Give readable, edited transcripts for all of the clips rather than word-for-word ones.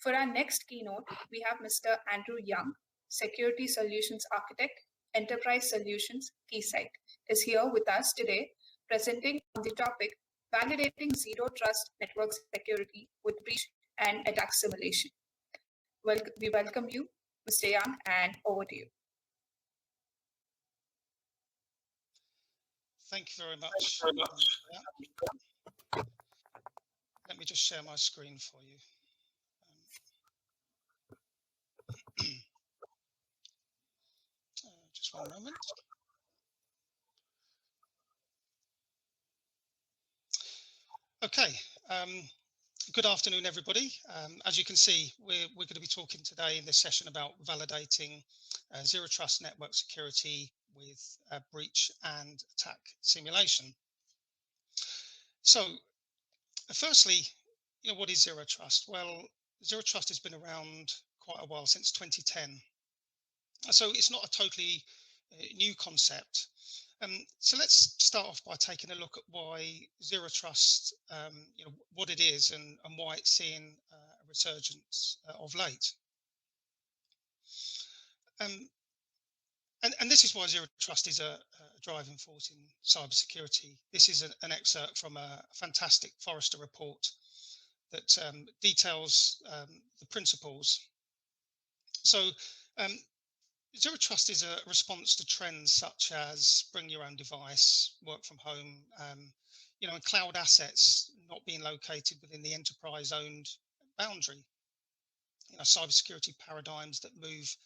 For our next keynote, we have Mr. Andrew Young, Security Solutions Architect, Enterprise Solutions, Keysight, is here with us today, presenting on the topic, Validating Zero Trust Network Security with Breach and Attack Simulation. We welcome you, Mr. Young, and over to you. Thank you very much. Let me just share my screen for you. Just one moment. Okay. Good afternoon, everybody. As you can see, we're going to be talking today in this session about validating zero trust network security with breach and attack simulation. So, firstly, what is zero trust? Well, zero trust has been around quite a while, since 2010. So it's not a totally new concept. So let's start off by taking a look at why zero trust, what it is and why it's seeing a resurgence of late. And this is why zero trust is a driving force in cybersecurity. This is an excerpt from a fantastic Forrester report that details the principles. So zero trust is a response to trends such as bring your own device, work from home, and cloud assets not being located within the enterprise-owned boundary. Cybersecurity paradigms that move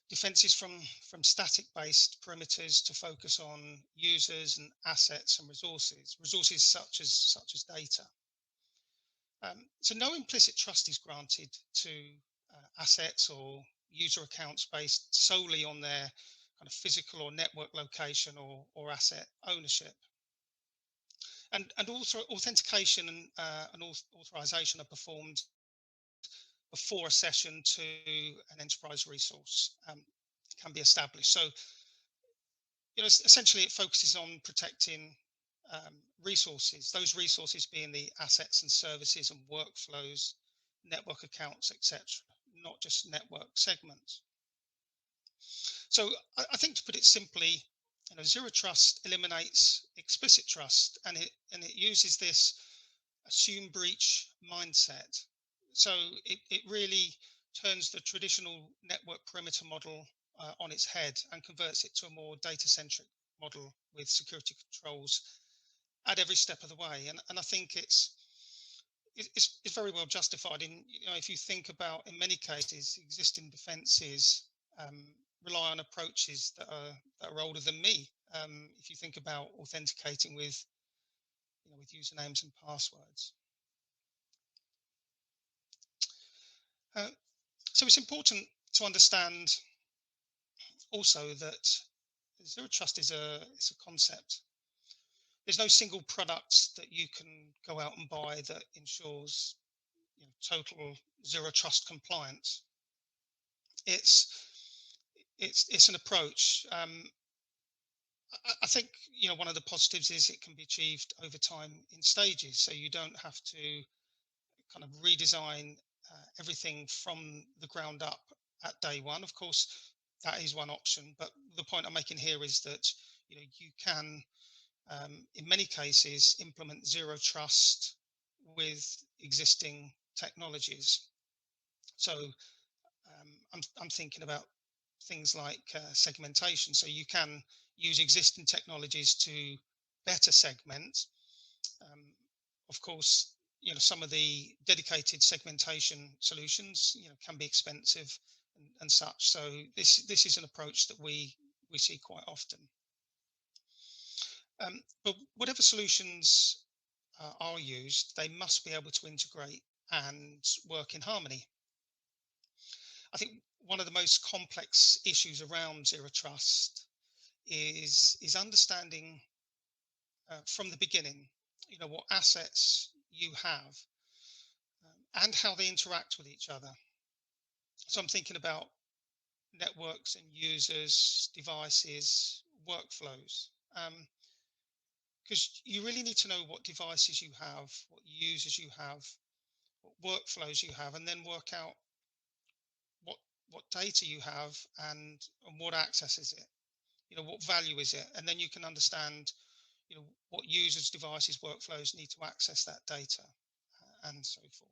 defenses from static-based perimeters to focus on users and assets and resources such as data. So no implicit trust is granted to assets or user accounts based solely on their kind of physical or network location or asset ownership. And also authentication and authorization are performed before a session to an enterprise resource can be established. So, essentially it focuses on protecting resources, those resources being the assets and services and workflows, network accounts, etc., not just network segments. So I think, to put it simply, zero trust eliminates explicit trust, and it uses this assume breach mindset. So it really turns the traditional network perimeter model on its head and converts it to a more data-centric model with security controls at every step of the way. And I think it's very well justified. If you think about, in many cases, existing defenses rely on approaches that are older than me. If you think about authenticating with usernames and passwords. So it's important to understand also that zero trust is a concept. There's no single product that you can go out and buy that ensures total zero trust compliance. It's an approach. I think one of the positives is it can be achieved over time in stages, so you don't have to kind of redesign everything from the ground up at day one. Of course, that is one option, but the point I'm making here is that you can in many cases implement zero trust with existing technologies. So I'm thinking about things like segmentation. So you can use existing technologies to better segment. Of course, some of the dedicated segmentation solutions, can be expensive and such. So this is an approach that we see quite often. But whatever solutions are used, they must be able to integrate and work in harmony. I think one of the most complex issues around zero trust is understanding from the beginning, what assets you have and how they interact with each other. So I'm thinking about networks and users, devices, workflows, because you really need to know what devices you have, what users you have, what workflows you have, and then work out what data you have and what access is it, what value is it, and then you can understand what users, devices, workflows need to access that data, and so forth.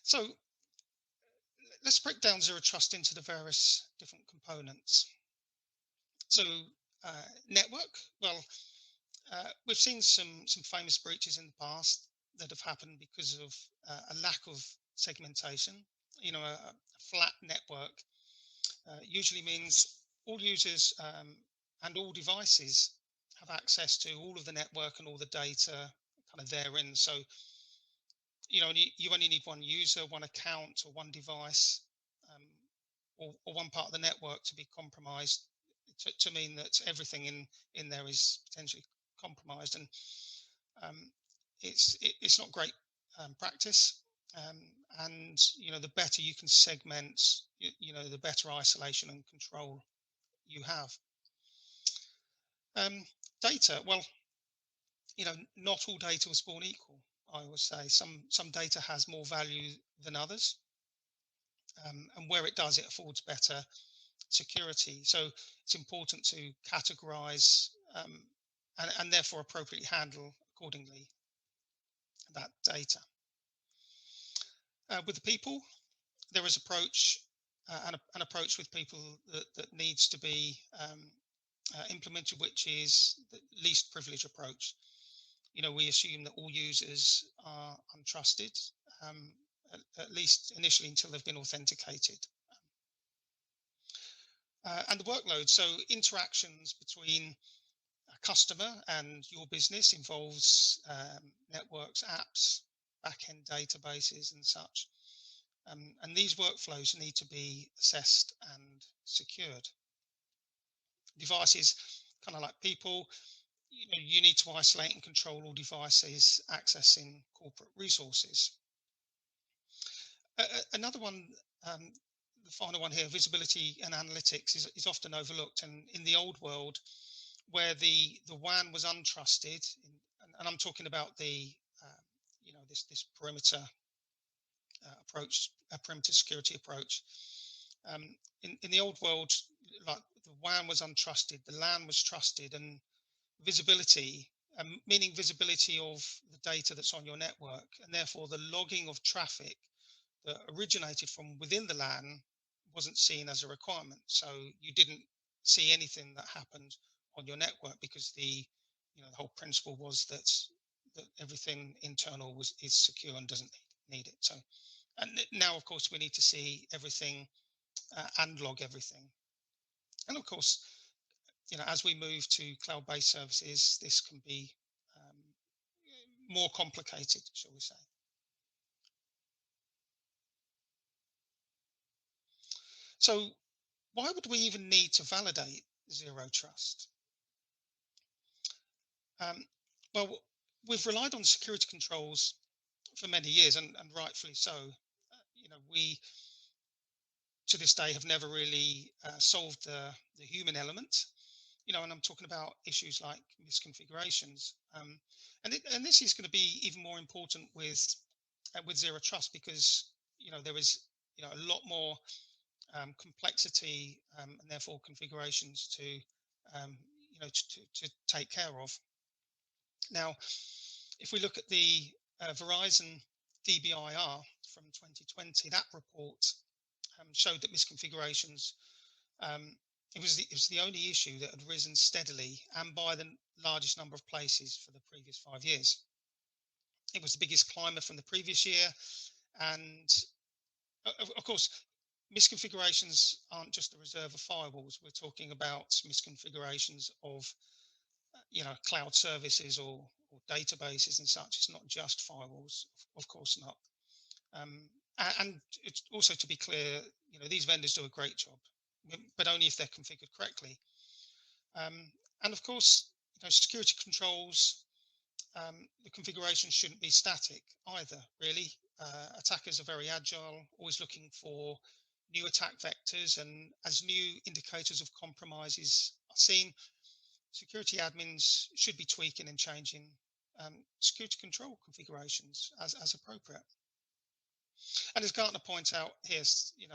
So let's break down Zero Trust into the various different components. So network, well, we've seen some famous breaches in the past that have happened because of a lack of segmentation. A flat network usually means all users and all devices have access to all of the network and all the data kind of therein. So you only need one user, one account, or one device, or one part of the network to be compromised, to mean that everything in there is potentially compromised. And it's not great practice. And the better you can segment, the better isolation and control you have. Data, well, not all data was born equal. I would say some data has more value than others, and where it does, it affords better security. So it's important to categorize and therefore appropriately handle accordingly that data. With the people, there is an approach with people that needs to be implemented, which is the least privilege approach. We assume that all users are untrusted, at least initially until they've been authenticated. And the workload, so interactions between a customer and your business involves networks, apps, back-end databases and such. And these workflows need to be assessed and secured. Devices, kind of like people, you need to isolate and control all devices accessing corporate resources. Another one, the final one here, visibility and analytics, is often overlooked. And in the old world, where the WAN was untrusted, and I'm talking about the this perimeter approach, a perimeter security approach. In the old world, like the WAN was untrusted, the LAN was trusted, and visibility, meaning visibility of the data that's on your network, and therefore the logging of traffic that originated from within the LAN wasn't seen as a requirement. So you didn't see anything that happened on your network because the whole principle was that everything internal is secure and doesn't need it. So, and now of course we need to see everything and log everything. And of course, as we move to cloud-based services, this can be more complicated, shall we say. So why would we even need to validate Zero Trust? Well, we've relied on security controls for many years, and rightfully so. We, to this day, have never really solved the human element. And I'm talking about issues like misconfigurations. And this is going to be even more important with Zero Trust, because there is a lot more complexity and therefore configurations to to take care of. Now, if we look at the Verizon DBIR from 2020, that report showed that misconfigurations, it was the only issue that had risen steadily and by the largest number of places for the previous 5 years. It was the biggest climber from the previous year, and of course, misconfigurations aren't just the reserve of firewalls. We're talking about misconfigurations of cloud services or databases and such. It's not just firewalls, of course not. And it's also, to be clear, these vendors do a great job, but only if they're configured correctly. And of course, security controls, the configuration shouldn't be static either, really. Attackers are very agile, always looking for new attack vectors, and as new indicators of compromises are seen, security admins should be tweaking and changing security control configurations as appropriate. And as Gartner points out here,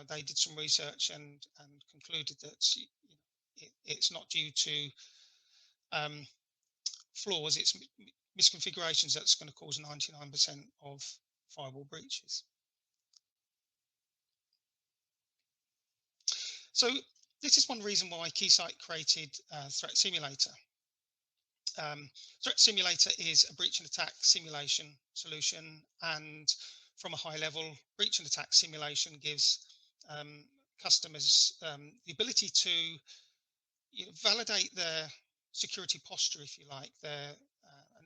they did some research and concluded that it's not due to flaws, it's misconfigurations that's going to cause 99% of firewall breaches. So this is one reason why Keysight created Threat Simulator. Threat Simulator is a breach and attack simulation solution, and from a high level, breach and attack simulation gives customers the ability to validate their security posture, if you like,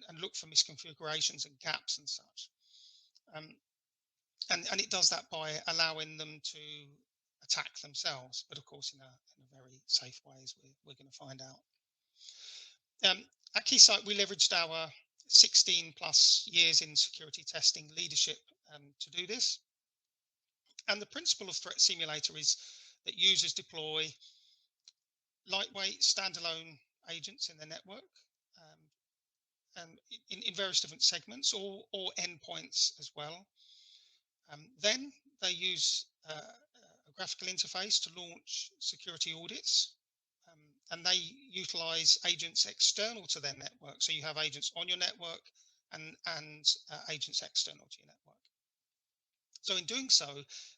and look for misconfigurations and gaps and such. And it does that by allowing them to attack themselves, but of course in a very safe way, as we're going to find out. At Keysight, we leveraged our 16 plus years in security testing leadership to do this. And the principle of Threat Simulator is that users deploy lightweight standalone agents in their network and in various different segments or endpoints as well. Then they use a graphical interface to launch security audits, and they utilize agents external to their network. So you have agents on your network and agents external to your network. So in doing so,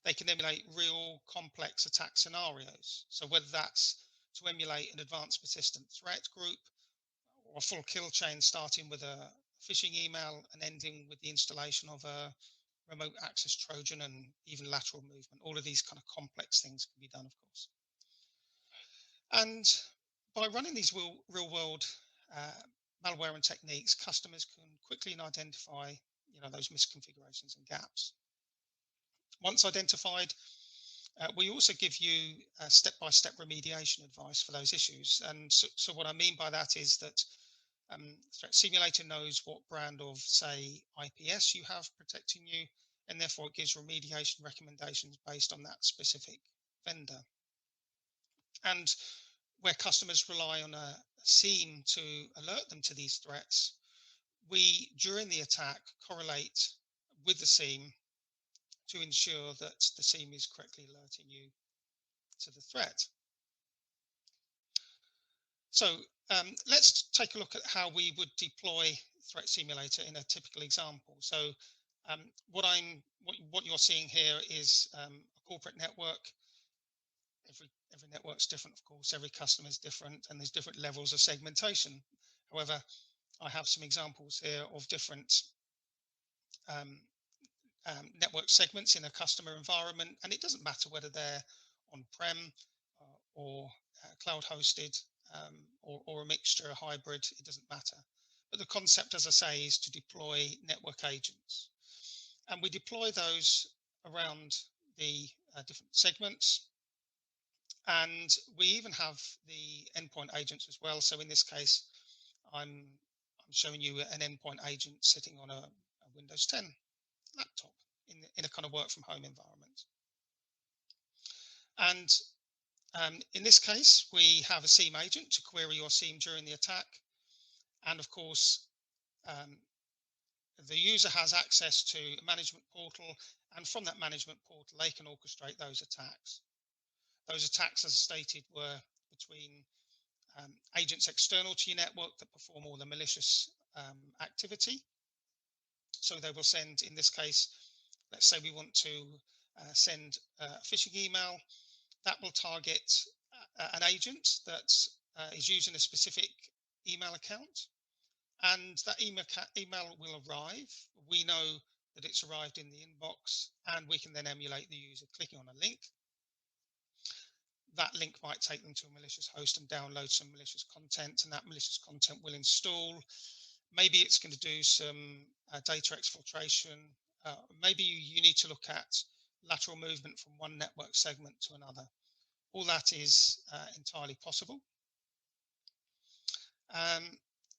they can emulate real complex attack scenarios. So whether that's to emulate an advanced persistent threat group or a full kill chain starting with a phishing email and ending with the installation of a remote access Trojan and even lateral movement. All of these kind of complex things can be done, of course. And by running these real world malware and techniques, customers can quickly identify those misconfigurations and gaps. Once identified, we also give you step-by-step remediation advice for those issues. And so what I mean by that is that Threat Simulator knows what brand of, say, IPS you have protecting you, and therefore it gives remediation recommendations based on that specific vendor. And where customers rely on a SIEM to alert them to these threats, we, during the attack, correlate with the SIEM to ensure that the SIEM is correctly alerting you to the threat. So let's take a look at how we would deploy Threat Simulator in a typical example. So what you're seeing here is a corporate network. Every network's different, of course. Every customer is different, and there's different levels of segmentation. However, I have some examples here of different network segments in a customer environment, and it doesn't matter whether they're on-prem or cloud hosted or a mixture, a hybrid, it doesn't matter. But the concept, as I say, is to deploy network agents. And we deploy those around the different segments. And we even have the endpoint agents as well. So in this case, I'm showing you an endpoint agent sitting on a Windows 10 laptop in a kind of work from home environment. And in this case, we have a SIEM agent to query your SIEM during the attack. And of course, the user has access to a management portal, and from that management portal, they can orchestrate those attacks. Those attacks, as stated, were between agents external to your network that perform all the malicious activity. So they will send, in this case, let's say we want to send a phishing email. That will target an agent that is using a specific email account. And that email will arrive. We know that it's arrived in the inbox, and we can then emulate the user clicking on a link. That link might take them to a malicious host and download some malicious content, and that malicious content will install. Maybe it's going to do some data exfiltration. Maybe you need to look at lateral movement from one network segment to another. All that is entirely possible.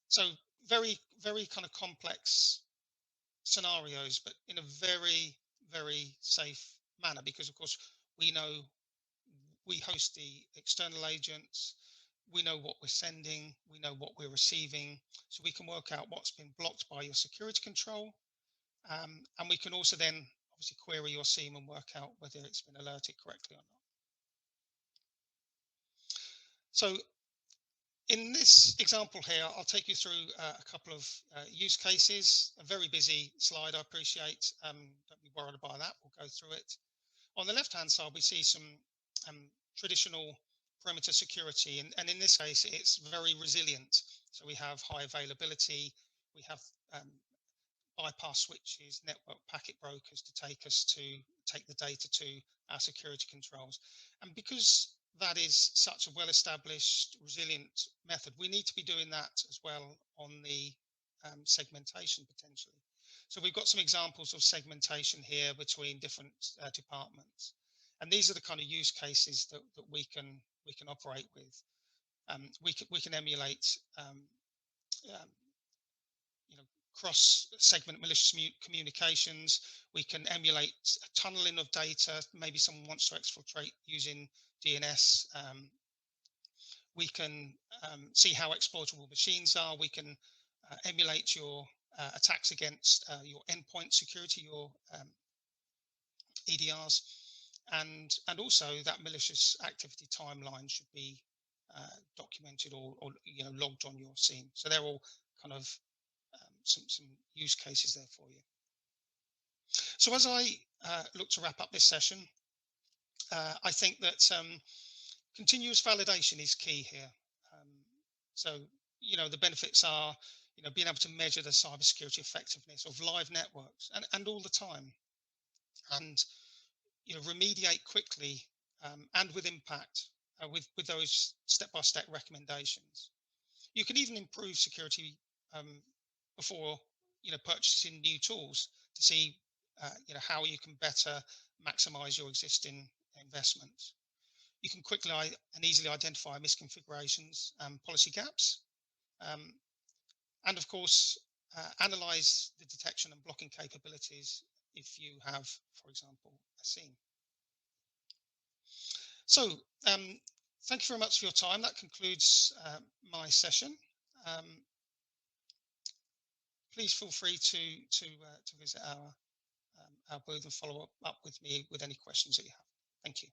So very, very kind of complex scenarios, but in a very, very safe manner, because of course we know we host the external agents, we know what we're sending, we know what we're receiving, so we can work out what's been blocked by your security control. And we can also then obviously query your SIEM and work out whether it's been alerted correctly or not. So in this example here, I'll take you through a couple of use cases. A very busy slide, I appreciate. Don't be worried about that. We'll go through it. On the left-hand side, we see some traditional perimeter security, and in this case, it's very resilient. So we have high availability, we have bypass switches, network packet brokers to take the data to our security controls. And because that is such a well-established, resilient method, we need to be doing that as well on the segmentation potentially. So we've got some examples of segmentation here between different departments, and these are the kind of use cases that we can operate with. We can emulate cross-segment malicious communications. We can emulate tunneling of data. Maybe someone wants to exfiltrate using DNS. We can see how exploitable machines are. We can emulate your attacks against your endpoint security, your EDRs, and also that malicious activity timeline should be documented or logged on your SIEM. So they're all kind of some use cases there for you. So as I look to wrap up this session, I think that continuous validation is key here. So the benefits are being able to measure the cybersecurity effectiveness of live networks and all the time, and remediate quickly and with impact with those step-by-step recommendations. You can even improve security before purchasing new tools to see how you can better maximize your existing investments. You can quickly and easily identify misconfigurations and policy gaps, and of course analyze the detection and blocking capabilities if you have, for example, a SIEM. So thank you very much for your time. That concludes my session. Please feel free to visit our booth and follow up with me with any questions that you have. Thank you.